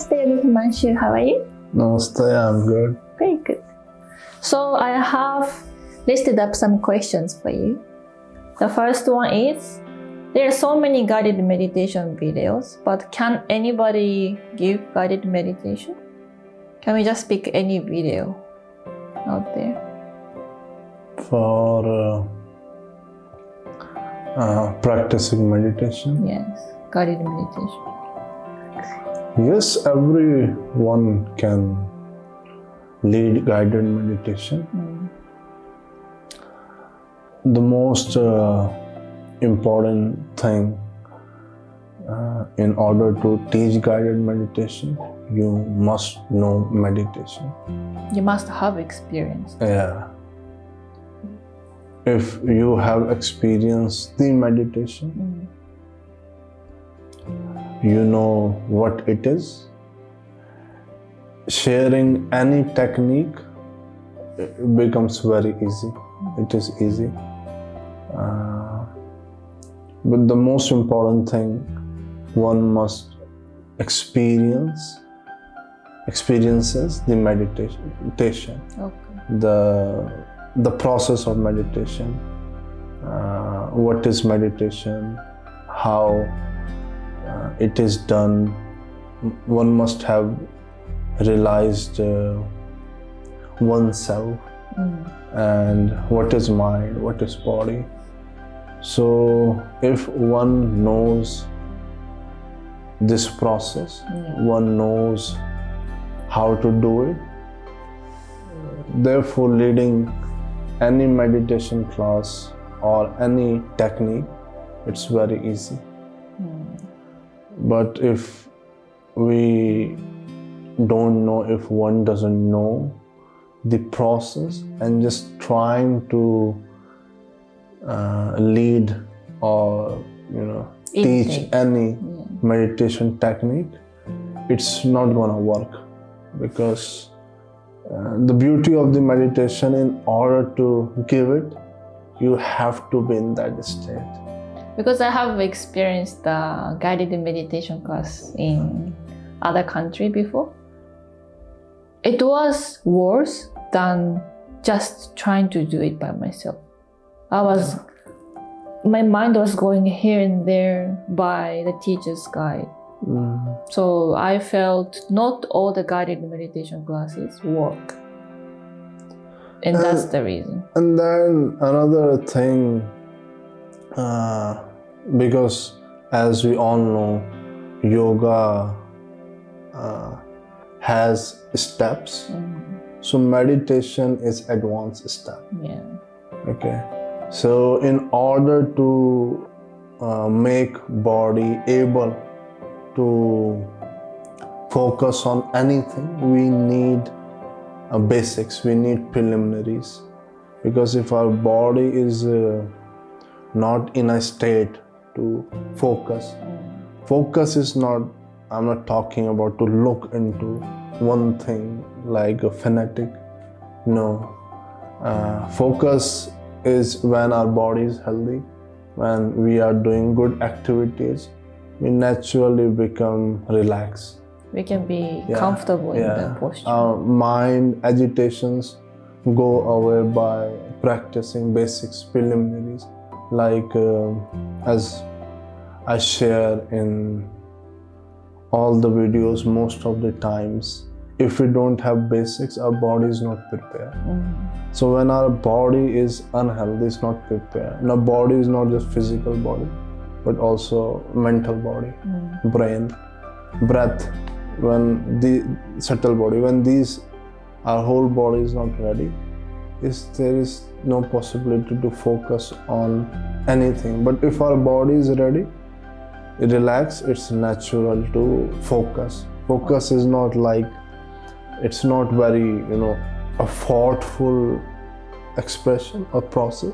Namaste, Yogi Himanshu. How are you? Namaste, I'm good. Very good. So I have listed up some questions for you. The first one is, there are so many guided meditation videos, but can anybody give guided meditation? Can we just pick any video out there? For practicing meditation? Yes, guided meditation. Yes, everyone can lead guided meditation. The most important thing in order to teach guided meditation, you must know meditation. You must have experience. Yeah. If you have experienced the meditation, you know what it is. Sharing any technique becomes very easy. It is easy. But the most important thing, one must experiences the meditation. Okay. The process of meditation. What is meditation? How it is done. One must have realized oneself and what is mind, what is body. So if one knows this process, one knows how to do it, therefore leading any meditation class or any technique, it's very easy. But if we don't know, if one doesn't know the process and just trying to lead or teach any meditation technique, it's not gonna work, because the beauty of the meditation, in order to give it, you have to be in that state. Because I have experienced the guided meditation class in other country before. It was worse than just trying to do it by myself. My mind was going here and there by the teacher's guide. So I felt not all the guided meditation classes work. And that's the reason. And then another thing, because as we all know, yoga has steps. So meditation is advanced step. Yeah. Okay. So in order to make body able to focus on anything, we need basics, we need preliminaries. Because if our body is not in a state to focus, focus is not, I'm not talking about to look into one thing like a fanatic. No. Focus is when our body is healthy, when we are doing good activities, we naturally become relaxed. We can be comfortable in the posture. Our mind agitations go away by practicing basics, preliminaries, like as I share in all the videos most of the times, if we don't have basics, our body is not prepared. So when our body is unhealthy, it's not prepared. And our body is not just physical body, but also mental body, brain, breath, when the subtle body, when our whole body is not ready, there is no possibility to focus on anything. But if our body is ready, relax, it's natural to focus. Focus is not like, it's not very, a thoughtful expression or process.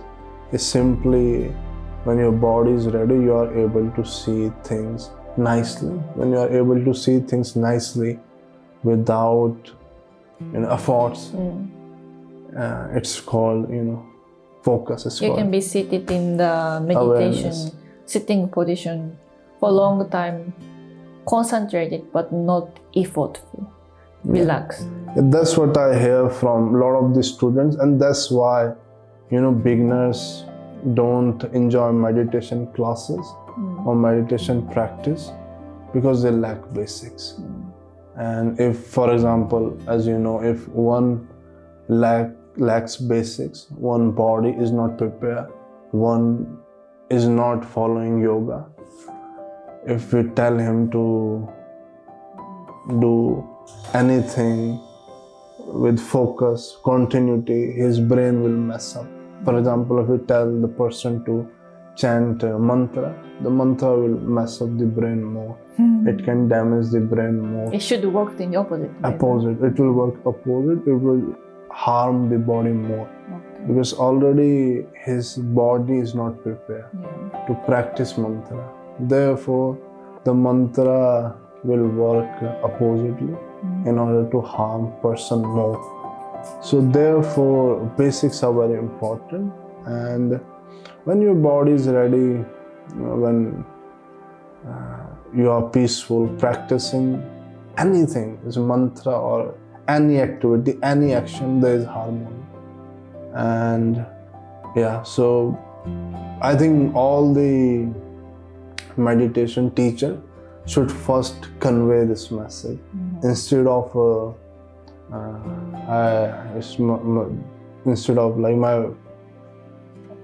It's simply when your body is ready, you are able to see things nicely. When you are able to see things nicely without efforts, it's called, focus. You can be seated in the meditation, sitting position for a long time concentrated but not effortful, relaxed. That's what I hear from a lot of the students, and that's why beginners don't enjoy meditation classes or meditation practice, because they lack basics. And if, for example, as you know, if one lacks basics, one body is not prepared, one is not following yoga, if we tell him to do anything with focus, continuity, his brain will mess up. For example, if we tell the person to chant a mantra, the mantra will mess up the brain more. It can damage the brain more. It should work in the opposite way. Opposite. It will work opposite. It will harm the body more. Okay. Because already his body is not prepared to practice mantra. Therefore, the mantra will work oppositely in order to harm person more. So therefore, basics are very important. And when your body is ready, when you are peaceful, practicing anything, is mantra or any activity, any action, there is harmony. And so I think all the meditation teacher should first convey this message instead of like, my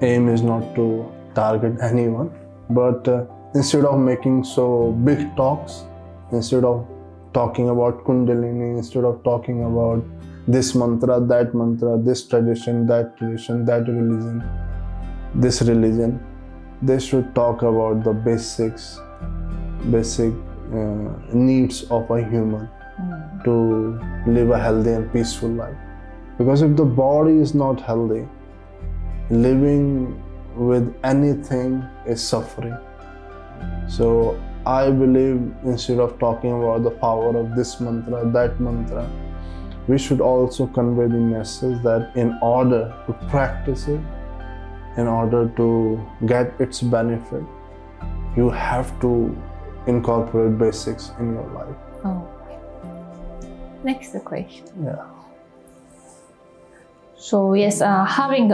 aim is not to target anyone, but instead of making so big talks, instead of talking about Kundalini, instead of talking about this mantra, this tradition, that tradition, that religion, this religion, they should talk about the basic needs of a human to live a healthy and peaceful life. Because if the body is not healthy, living with anything is suffering. So I believe instead of talking about the power of this mantra, that mantra, we should also convey the message that in order to practice it, in order to get its benefit, you have to incorporate basics in your life. Oh. Next question. Yeah. So yes, having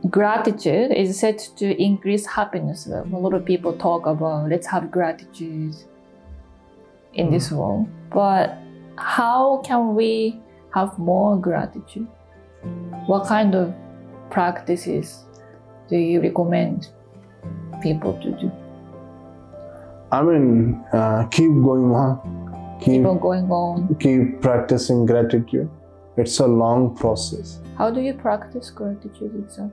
gratitude is said to increase happiness level. A lot of people talk about let's have gratitude in this world, but how can we have more gratitude? What kind of practices do you recommend people to do? I mean, keep going on. Keep on going on. Keep practicing gratitude. It's a long process. How do you practice gratitude exactly?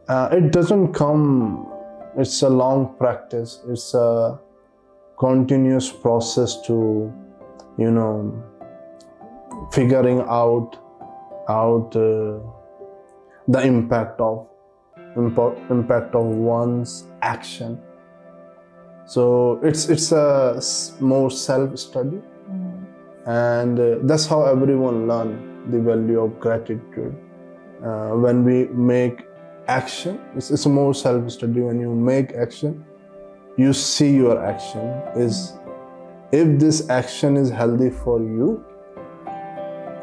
It doesn't come, it's a long practice. It's a continuous process to, figuring out the impact of one's action. So it's a more self-study, and that's how everyone learn the value of gratitude. When we make action, it's a more self-study. When you make action, you see your action is, if this action is healthy for you,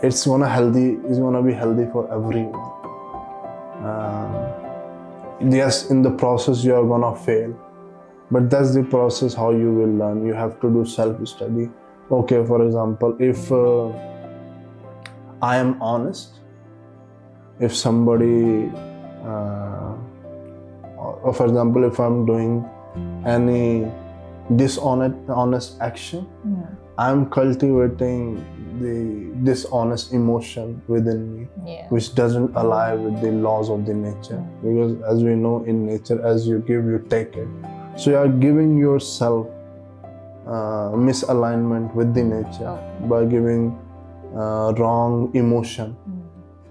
it's gonna be healthy for everyone. Yes, in the process you are gonna fail, but that's the process how you will learn. You have to do self-study. Okay, for example, if I am honest, if somebody, or for example, if I'm doing any dishonest action, I'm cultivating the dishonest emotion within me, which doesn't align with the laws of the nature. Because as we know, in nature, as you give, you take it. So you are giving yourself misalignment with the nature by giving wrong emotion.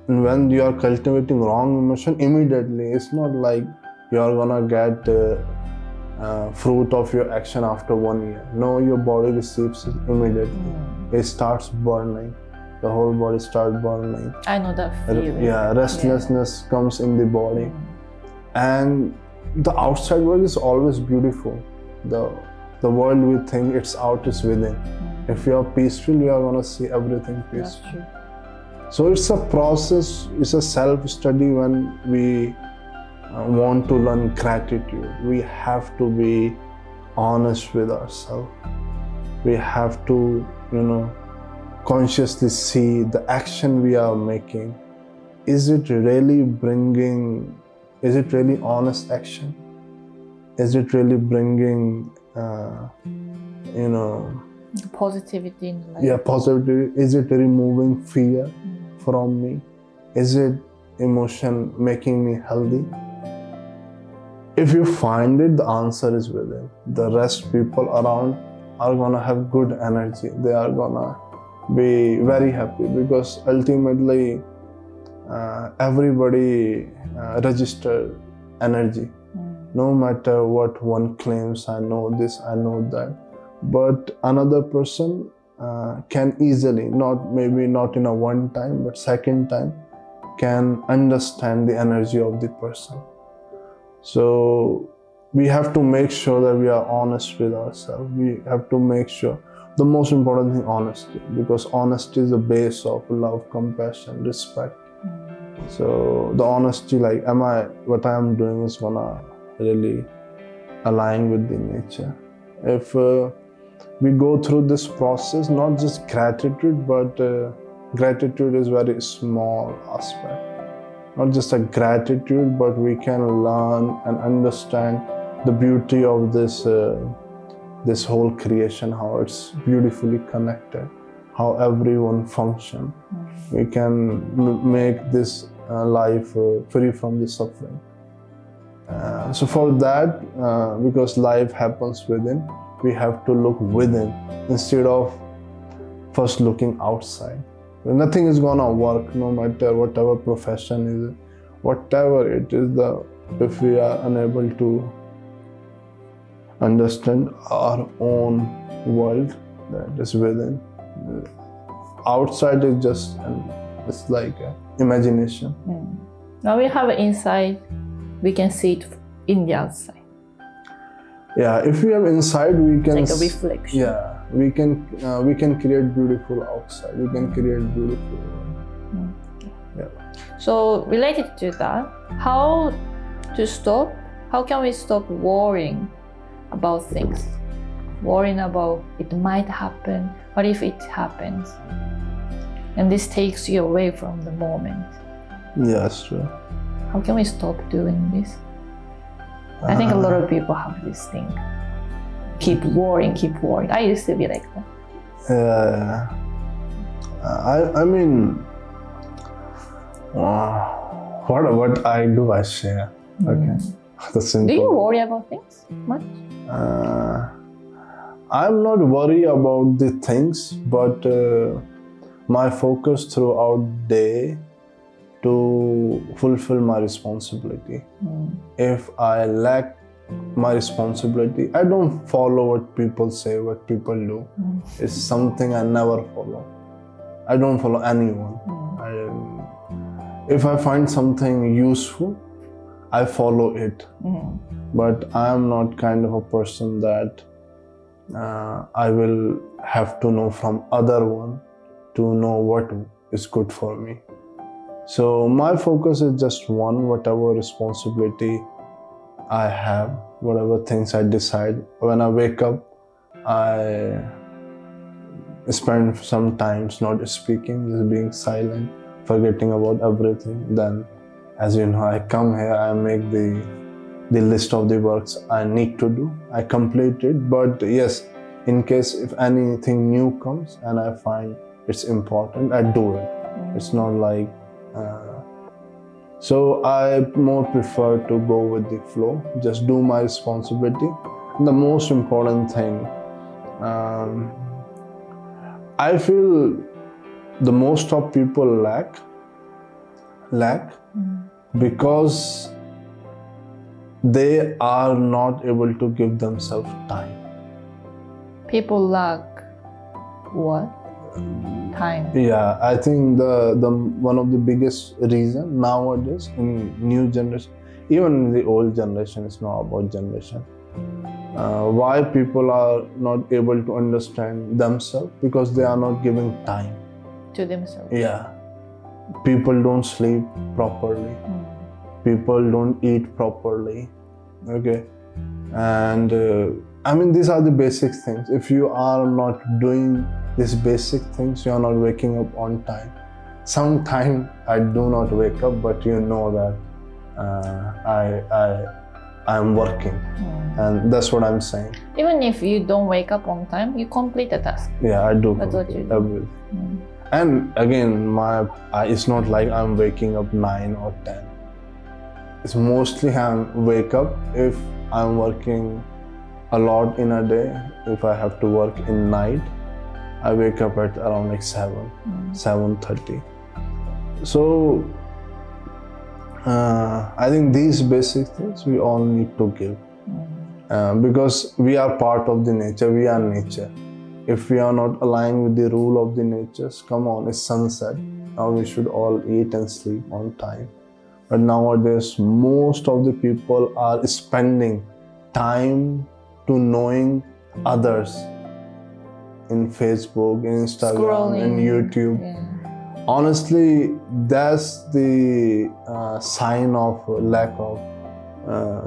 And when you are cultivating wrong emotion, immediately, it's not like you are gonna get fruit of your action after 1 year. No, your body receives it immediately. It starts burning. The whole body starts burning. I know that feeling. Restlessness comes in the body. And the outside world is always beautiful. The The world we think it's out is within. If we are peaceful, we are gonna see everything peaceful. That's true. So it's a process, it's a self-study when we want to learn gratitude. We have to be honest with ourselves. We have to, consciously see the action we are making. Is it really honest action? Is it really bringing, Positivity in life. Yeah, positivity. Is it removing fear from me? Is it emotion making me healthy? If you find it, the answer is within. The rest people around are gonna have good energy. They are gonna be very happy because ultimately everybody registers energy. No matter what one claims, I know this, I know that. But another person can easily, maybe not in a one time, but second time, can understand the energy of the person. So we have to make sure that we are honest with ourselves. We have to make sure, the most important thing, honesty, because honesty is the base of love, compassion, respect. So the honesty, like, what I am doing is gonna really align with the nature. If we go through this process, not just gratitude, but gratitude is very small aspect. Not just a gratitude, but we can learn and understand the beauty of this whole creation, how it's beautifully connected, how everyone functions. We can make this life free from the suffering. So for that, because life happens within, we have to look within instead of first looking outside. Nothing is gonna work, no matter whatever profession is, whatever it is, if we are unable to understand our own world that is within. Outside is just, it's like imagination. Now we have an inside, we can see it in the outside. Yeah, if we have inside, we can. Like a reflection. Yeah, we can create beautiful outside. We can create beautiful. Yeah. So related to that, how can we stop worrying about things? Worrying about it might happen, what if it happens? And this takes you away from the moment. Yeah, that's true. How can we stop doing this? I think a lot of people have this thing. Keep worrying. I used to be like that. Yeah. I mean, what I do, I share. Okay. The simple. Do you worry about things much? I'm not worried about the things, but my focus throughout day to fulfill my responsibility. If I lack my responsibility, I don't follow what people say, what people do. It's something I never follow. I don't follow anyone. If I find something useful, I follow it. But I am not kind of a person that I will have to know from other one to know what is good for me. So my focus is just one, whatever responsibility I have, whatever things I decide. When I wake up, I spend some time not speaking, just being silent, forgetting about everything. Then, as you know, I come here, I make the list of the works I need to do. I complete it, but yes, in case if anything new comes and I find it's important, I do it. It's not like so I more prefer to go with the flow, just do my responsibility. And the most important thing, I feel the most of people lack because they are not able to give themselves time. People lack what? Time. Yeah, I think the one of the biggest reason nowadays in new generation, even in the old generation, it's not about generation. Why people are not able to understand themselves? Because they are not giving time to themselves. Yeah. People don't sleep properly. People don't eat properly. Okay. And I mean, these are the basic things. If you are not doing these basic things, you are not waking up on time. Sometimes I do not wake up, but you know that I'm working, and that's what I'm saying. Even if you don't wake up on time, you complete the task. Yeah, I do. That's what you do. Everything. And again, it's not like I'm waking up 9 or 10. It's mostly I wake up if I'm working a lot in a day. If I have to work in night, I wake up at around like 7:30. So I think these basic things we all need to give, because we are part of the nature. We are nature. If we are not aligned with the rule of the natures, come on, it's sunset. Now we should all eat and sleep on time. But nowadays, most of the people are spending time to knowing others in Facebook, in Instagram, Scrolling. in YouTube. Honestly, that's the sign of lack of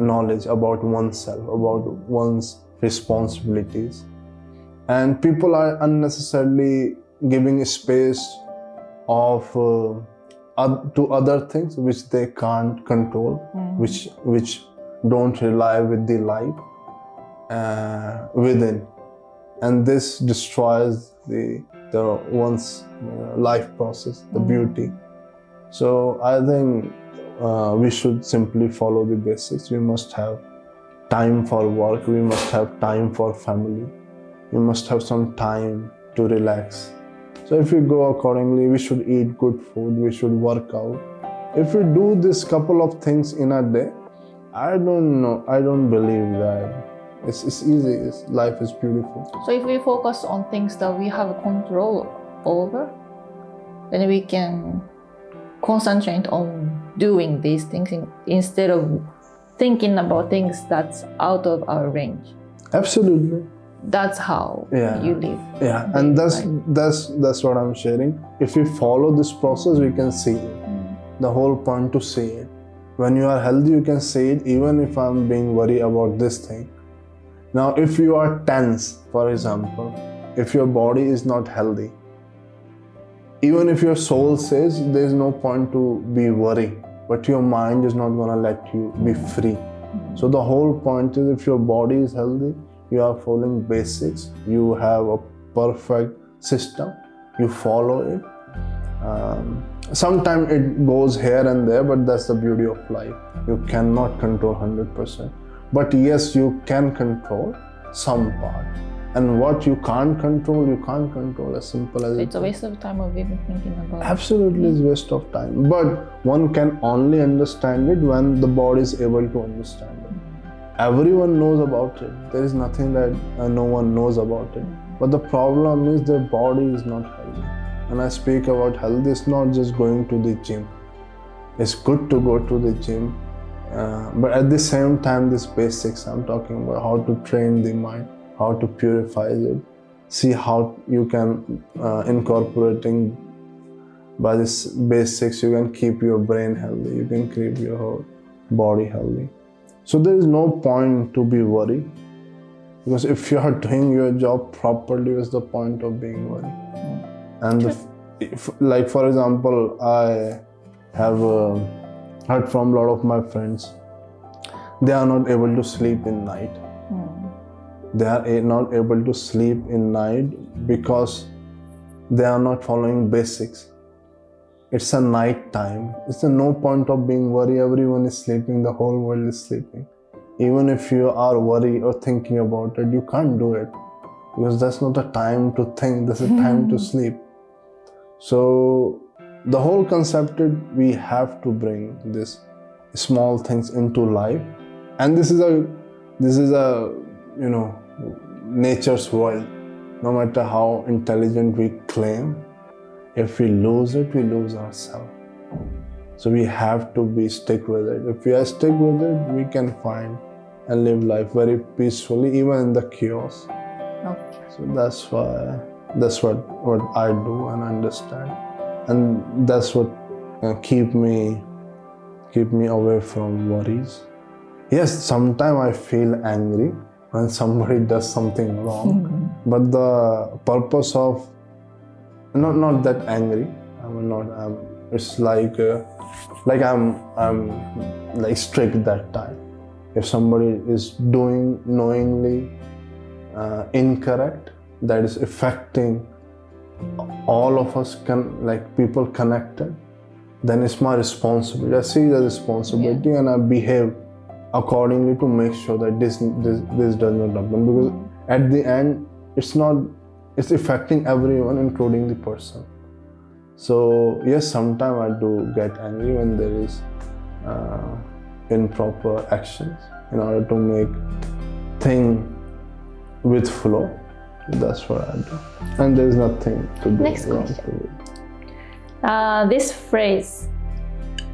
knowledge about oneself, about one's responsibilities. And people are unnecessarily giving space of to other things which they can't control, which don't rely with the life within, and this destroys the one's life process, the beauty. So I think we should simply follow the basics. We must have time for work. We must have time for family. We must have some time to relax. So if we go accordingly, we should eat good food, we should work out. If we do this couple of things in a day, I don't believe that it's easy. Life is beautiful. So if we focus on things that we have control over, then we can concentrate on doing these things instead of thinking about things that's out of our range. Absolutely. That's how you live. Yeah, and that's what I'm sharing. If we follow this process, we can see it. The whole point to see it. When you are healthy, you can see it. Even if I'm being worried about this thing. Now, if you are tense, for example, if your body is not healthy, even if your soul says there's no point to be worried, but your mind is not gonna let you be free. So the whole point is, if your body is healthy, you are following basics, you have a perfect system, you follow it. Sometimes it goes here and there, but that's the beauty of life. You cannot control 100%. But yes, you can control some part. And what you can't control, you can't control, as simple as it's a waste of time of even thinking about it. Absolutely, it's a waste of time. But one can only understand it when the body is able to understand it. Everyone knows about it. There is nothing that no one knows about it. But the problem is their body is not healthy. When I speak about health, it's not just going to the gym. It's good to go to the gym. But at the same time, these basics I'm talking about, how to train the mind, how to purify it, see how you can incorporating by these basics, you can keep your brain healthy, you can keep your whole body healthy. So there is no point to be worried, because if you are doing your job properly, what's the point of being worried? And like for example, I have heard from a lot of my friends, they are not able to sleep in night. They are not able to sleep in night because they are not following basics. It's a night time. It's no point of being worried. Everyone is sleeping. The whole world is sleeping. Even if you are worried or thinking about it, you can't do it, because that's not a time to think. That's a time to sleep. So the whole concept is we have to bring these small things into life, and this is a nature's world. No matter how intelligent we claim, if we lose it, we lose ourselves. So we have to stick with it. If we are stick with it, we can find and live life very peacefully, even in the chaos. Okay. So that's what I do and understand, and that's what keep me away from worries. Yes, sometimes I feel angry when somebody does something wrong, but the purpose of not that angry. It's like I'm like strict that time. If somebody is doing knowingly incorrect, that is affecting all of us, people connected, then it's my responsibility. I see the responsibility, and I behave accordingly to make sure that this does not happen. Because at the end, it's affecting everyone, including the person. So yes, sometimes I do get angry when there is improper actions in order to make thing with flow. That's what I do, and there is nothing to do Next wrong question. to it. This phrase,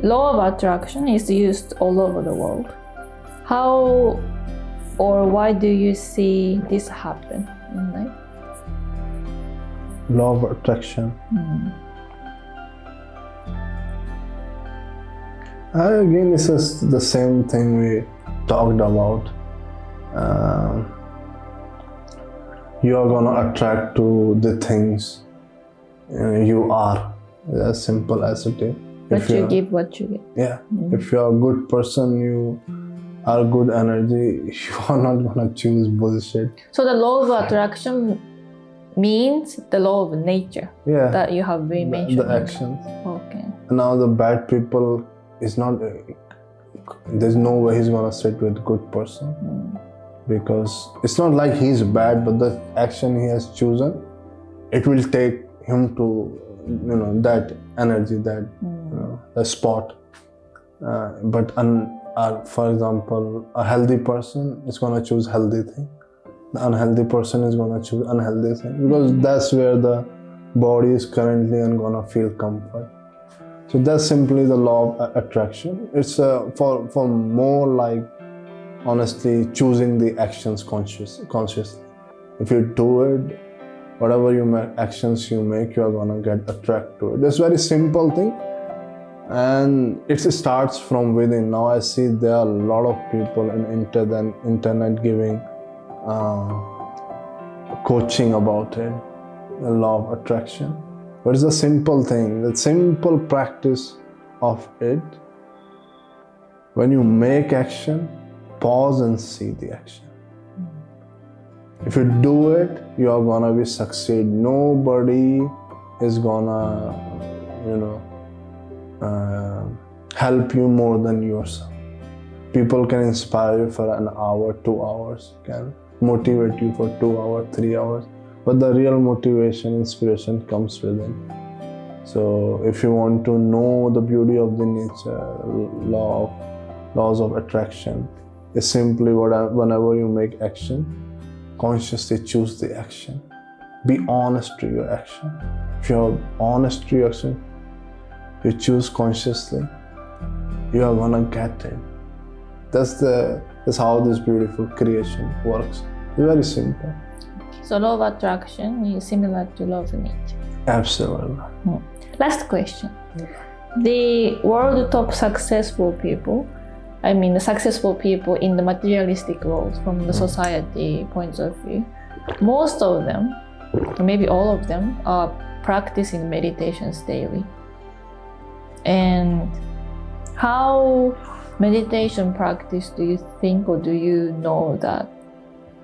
law of attraction, is used all over the world. How or why do you see this happen in life? Law of attraction. Again, this is the same thing we talked about. You are gonna attract to the things you are. As simple as it is. What you give, what you get. Yeah. If you are a good person, you are good energy. You are not gonna choose bullshit. So the law of attraction means the law of nature Yeah. that you have been mentioning. The actions. Okay. Now the bad people is not. There's no way he's gonna sit with good person. Because it's not like he's bad, but the action he has chosen, it will take him to, that energy, that the spot. But for example, a healthy person is gonna choose healthy thing. The unhealthy person is gonna choose unhealthy thing, because that's where the body is currently and gonna feel comfort. So that's simply the law of attraction. It's for more like, honestly, choosing the actions consciously. If you do it, whatever actions you make, you are gonna get attracted to it. It's a very simple thing, and it starts from within. Now I see there are a lot of people in internet giving coaching about it, the law of attraction. But it's a simple thing, the simple practice of it. When you make action, pause and see the action. If you do it, you are gonna succeed. Nobody is gonna, help you more than yourself. People can inspire you for an hour, 2 hours, can motivate you for 2 hours, 3 hours, but the real motivation, inspiration comes within. So if you want to know the beauty of the nature, laws of attraction, is simply whenever you make action, consciously choose the action. Be honest to your action. If you're honest to your action, you choose consciously, you are gonna get it. That's how this beautiful creation works. It's very simple. So law of attraction is similar to law of nature. Absolutely. Last question. The world top successful people, the successful people in the materialistic world from the society point of view, most of them, or maybe all of them, are practicing meditations daily. And how meditation practice do you think, or do you know, that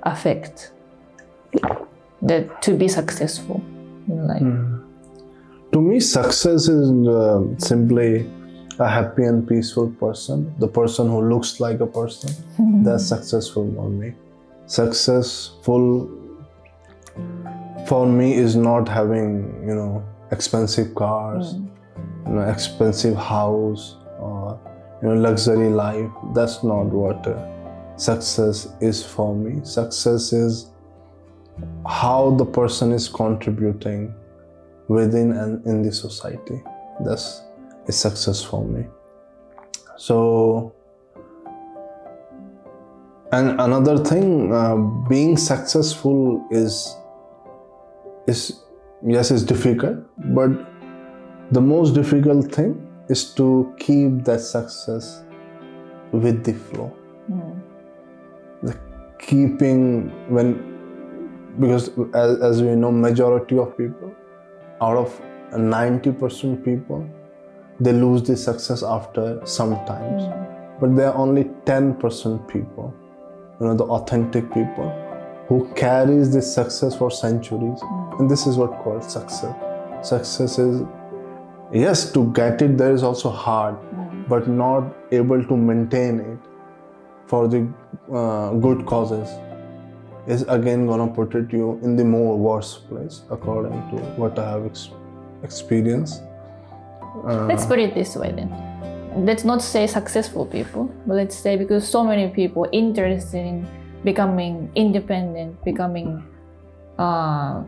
affect that to be successful in life? To me, success is simply a happy and peaceful person. The person who looks like a person, that's successful for me. Successful for me is not having, expensive cars, expensive house, or luxury life. That's not what success is for me. Success is how the person is contributing within and in the society. That's a success for me. So, And another thing, being successful is difficult, but the most difficult thing is to keep that success with the flow. The keeping because as we know, majority of people, out of 90% people, they lose the success after some times. But there are only 10% people, the authentic people, who carries this success for centuries. And this is what called success. Success is, yes, to get it there is also hard, but not able to maintain it for the good causes is again gonna put you in the more worse place, according to what I have experienced. Let's put it this way then. Let's not say successful people, but let's say because so many people interested in becoming independent, becoming a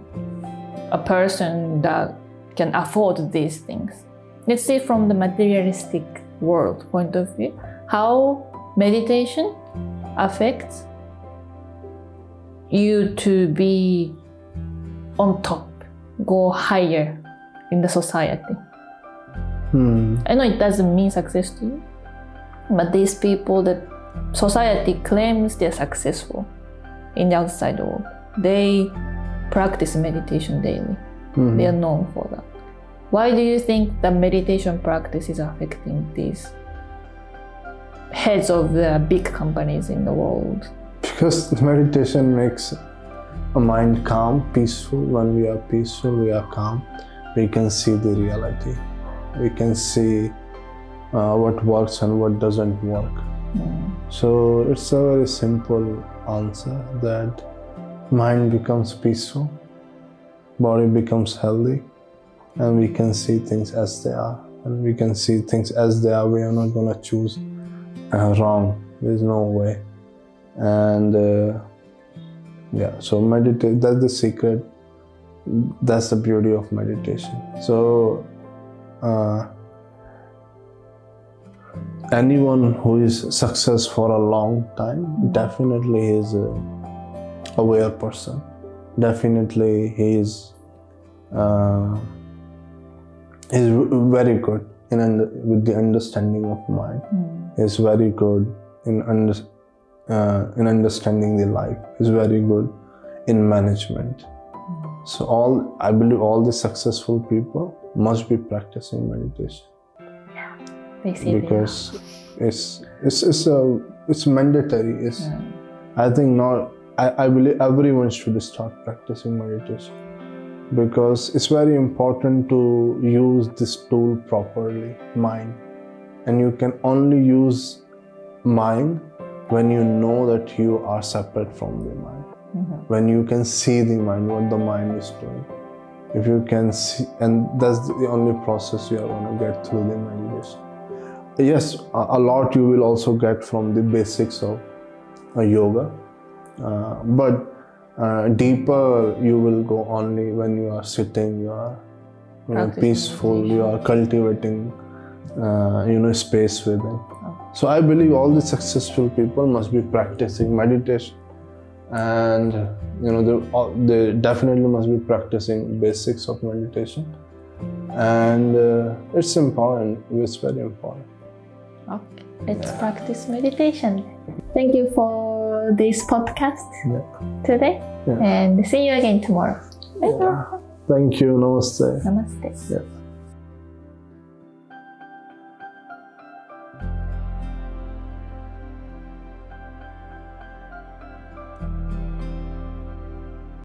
person that can afford these things. Let's say from the materialistic world point of view, how meditation affects you to be on top, go higher in the society. I know it doesn't mean success to you, but these people that society claims they're successful in the outside world, they practice meditation daily. They are known for that. Why do you think the meditation practice is affecting these heads of the big companies in the world? Because meditation makes a mind calm, peaceful. When we are peaceful, we are calm. We can see the reality. We can see what works and what doesn't work. So it's a very simple answer that mind becomes peaceful, body becomes healthy, and we can see things as they are. And we can see things as they are. We are not going to choose wrong. There's no way. And so meditate, that's the secret. That's the beauty of meditation. So anyone who is success for a long time definitely is a aware person. Definitely he is very good with the understanding of mind. He's very good in understanding the life. He's very good in management. So I believe all the successful people must be practicing meditation. Because it's mandatory. I think I believe everyone should start practicing meditation, because it's very important to use this tool properly, mind. And you can only use mind when you know that you are separate from the mind. When you can see the mind, what the mind is doing. If you can see, and that's the only process you are going to get through the meditation. Yes, a lot you will also get from the basics of yoga, but deeper you will go only when you are sitting, you are peaceful, you are cultivating space within. So I believe all the successful people must be practicing meditation, and they definitely must be practicing basics of meditation, and it's important. It's very important. Okay, let's practice meditation. Thank you for this podcast today, and see you again tomorrow. Thank you. Namaste. Namaste.